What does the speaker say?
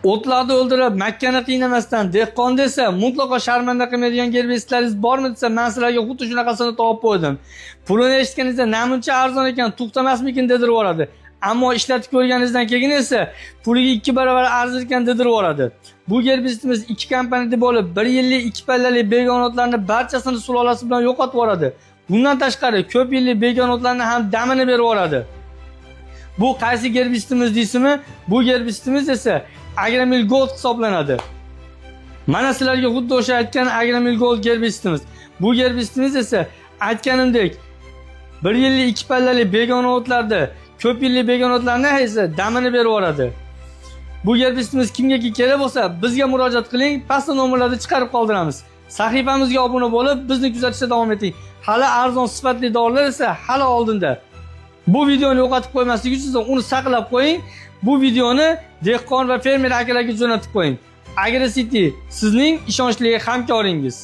O'tlarni o'ldirib, Makkani qiynamasdan dehqon desa, mutlaqo sharmanda qilmaydigan gerbestlaringiz bormi desa, men sizlarga xuddi shunaqasini topib qo'ydim. Pulini eshitganingizda namuncha arzon ekan, to'xtamasmikin dedirib yuboradi. Ammo ishlatib ko'rganingizdan keyin esa puliga 2 barobar arzir ekan dedirib yuboradi. Bu gerbestimiz 2 kompaniyada bo'lib, 1 yillik 2 pallali begonotlarni barchasini sulolasi bilan yo'qotib yuboradi. Bundan tashqari ko'p yillik begonotlarni ham damini berib yuboradi. Bu qaysi gerbestimiz deysizmi? Bu gerbestimiz esa Agramil Gold hisoblanadi. Mana sizlarga xuddi o'sha aytgan Agramil Gold gerbestimiz. Bu gerbestimiz esa aytganimdek 1 yillik 2 pallali begona o'tlarda ko'p yillik begonotlarni esa damini berib yuboradi. Bu gerbestimiz kimga kerak bo'lsa, bizga murojaat qiling, pastda nomerlarni chiqarib qoldiramiz. Sahifamizga obuna bo'lib, bizni kuzatishda davom eting. Hali arzon sifatli dorilar esa hali oldinda. Bu videoni yo'qotib qo'ymaslik uchun uni saqlab qo'ying. Bu videoni dehqon va fermer akalarga jo'natib qo'ying. AgroCity sizning ishonchli hamkoringiz.